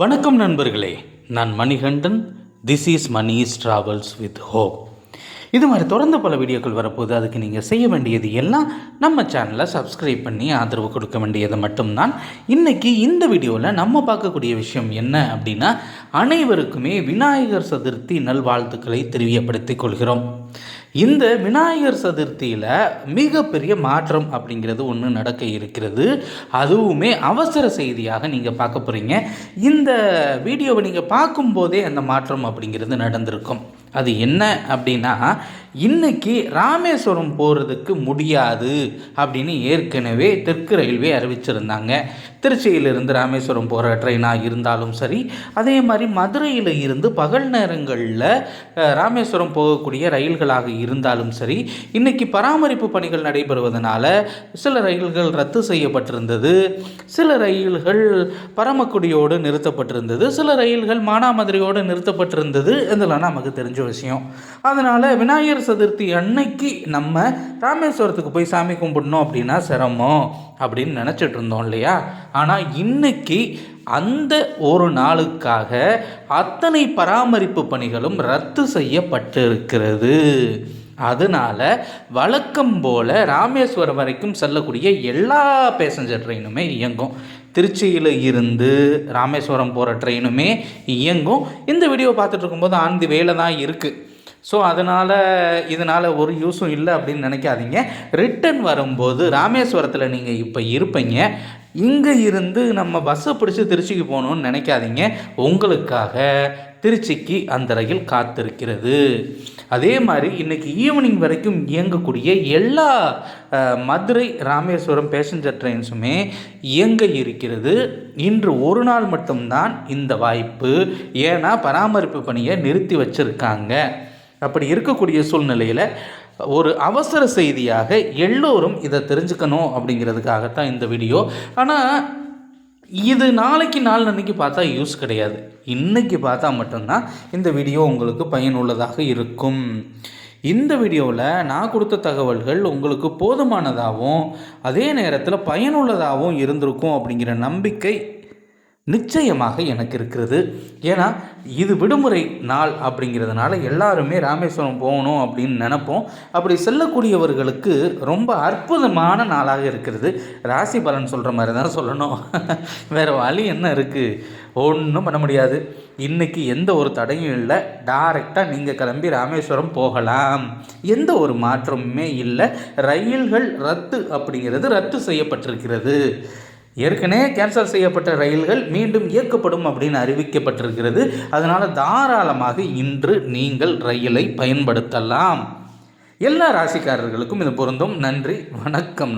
வணக்கம் நண்பர்களே, நான் Manikandan. This is Mani's travels with hope. இது மாதிரி தொடர்ந்து பல வீடியோக்கள் வரப்போது. அதுக்கு நீங்கள் செய்ய வேண்டியது எல்லாம் நம்ம சேனலை சப்ஸ்கிரைப் பண்ணி ஆதரவு கொடுக்க வேண்டியது மட்டும்தான். இன்றைக்கி இந்த வீடியோவில் நம்ம பார்க்கக்கூடிய விஷயம் என்ன அப்படின்னா, அனைவருக்குமே விநாயகர் சதுர்த்தி நல்வாழ்த்துக்களை தெரியப்படுத்திக் கொள்கிறோம். இந்த விநாயகர் சதுர்த்தியில் மிகப்பெரிய மாற்றம் அப்படிங்கிறது ஒன்று நடக்க இருக்கிறது. அதுவுமே அவசர செய்தியாக நீங்கள் பார்க்க போகிறீங்க. இந்த வீடியோவை நீங்கள் பார்க்கும்போதே அந்த மாற்றம் அப்படிங்கிறது நடந்திருக்கும். அது என்ன அப்படின்னா, இன்றைக்கி ராமேஸ்வரம் போகிறதுக்கு முடியாது அப்படின்னு ஏற்கனவே தெற்கு ரயில்வே அறிவிச்சிருந்தாங்க. திருச்சியிலிருந்து ராமேஸ்வரம் போகிற ட்ரெயினாக இருந்தாலும் சரி, அதே மாதிரி மதுரையில் இருந்து பகல் நேரங்களில் ராமேஸ்வரம் போகக்கூடிய ரயில்களாக இருந்தாலும் சரி, இன்றைக்கி பராமரிப்பு பணிகள் நடைபெறுவதனால சில ரயில்கள் ரத்து செய்யப்பட்டிருந்தது, சில ரயில்கள் பரமக்குடியோடு நிறுத்தப்பட்டிருந்தது, சில ரயில்கள் மானாமதுரையோடு நிறுத்தப்பட்டிருந்தது. இதெல்லாம் நமக்கு தெரிஞ்ச விஷயம். அதனால் விநாயகர் சதுர்த்தி அன்னைக்கு நம்ம ராமேஸ்வரத்துக்கு போய் சாமி கும்பிடணும் அப்படின்னா சிரமம் அப்படின்னு நினச்சிட்டு இருந்தோம் இல்லையா? ஆனால் இன்னைக்கு அந்த ஒரு நாளுக்காக அத்தனை பராமரிப்பு பணிகளும் ரத்து செய்யப்பட்டிருக்கிறது. அதனால் வழக்கம் போல் ராமேஸ்வரம் வரைக்கும் செல்லக்கூடிய எல்லா பேசஞ்சர் ட்ரெயினுமே இயங்கும். திருச்சியில் இருந்து ராமேஸ்வரம் போகிற ட்ரெயினுமே இயங்கும். இந்த வீடியோ பார்த்துட்டு இருக்கும்போது ஆன் தி வேலை தான் இருக்குது. ஸோ இதனால் ஒரு யூஸும் இல்லை அப்படின்னு நினைக்காதீங்க. ரிட்டன் வரும்போது ராமேஸ்வரத்தில் நீங்கள் இப்போ இருப்பீங்க. இங்கே இருந்து நம்ம பஸ்ஸை பிடிச்சி திருச்சிக்கு போகணுன்னு நினைக்காதீங்க. உங்களுக்காக திருச்சிக்கு அந்த ரயில் காத்திருக்கிறது. அதே மாதிரி இன்றைக்கி ஈவினிங் வரைக்கும் இயங்கக்கூடிய எல்லா மதுரை ராமேஸ்வரம் பேசஞ்சர் ட்ரெயின்ஸுமே இயங்க இருக்கிறது. இன்று ஒரு நாள் மட்டும்தான் இந்த வாய்ப்பு. ஏன்னா பராமரிப்பு பணியை நிறுத்தி வச்சுருக்காங்க. அப்படி இருக்கக்கூடிய சூழ்நிலையில் ஒரு அவசர செய்தியாக எல்லோரும் இதை தெரிஞ்சுக்கணும் அப்படிங்கிறதுக்காகத்தான் இந்த வீடியோ. ஆனால் இது நாளைக்கு நாளன்னைக்கு பார்த்தா யூஸ் கிடையாது. இன்றைக்கி பார்த்தா மட்டும்தான் இந்த வீடியோ உங்களுக்கு பயனுள்ளதாக இருக்கும். இந்த வீடியோவில் நான் கொடுத்த தகவல்கள் உங்களுக்கு போதுமானதாகவும் அதே நேரத்தில் பயனுள்ளதாகவும் இருந்திருக்கும் அப்படிங்கிற நம்பிக்கை நிச்சயமாக எனக்கு இருக்கிறது. ஏன்னா இது விடுமுறை நாள் அப்படிங்கிறதுனால எல்லாருமே ராமேஸ்வரம் போகணும் அப்படின்னு நினைப்போம். அப்படி செல்லக்கூடியவர்களுக்கு ரொம்ப அற்புதமான நாளாக இருக்கிறது. ராசி பலன் சொல்கிற மாதிரி தான் சொல்லணும். வேறு வழி என்ன இருக்குது? ஒன்றும் பண்ண முடியாது. இன்றைக்கி எந்த ஒரு தடையும் இல்லை. டைரெக்டாக நீங்கள் கிளம்பி ராமேஸ்வரம் போகலாம். எந்த ஒரு மாற்றமுமே இல்லை. ரயில்கள் ரத்து செய்யப்பட்டிருக்கிறது. ஏற்கனவே கேன்சல் செய்யப்பட்ட ரயில்கள் மீண்டும் இயக்கப்படும் அப்படின்னு அறிவிக்கப்பட்டிருக்கிறது. அதனால் தாராளமாக இன்று நீங்கள் ரயிலை பயன்படுத்தலாம். எல்லா ராசிக்காரர்களுக்கும் இது பொருந்தும். நன்றி, வணக்கம்.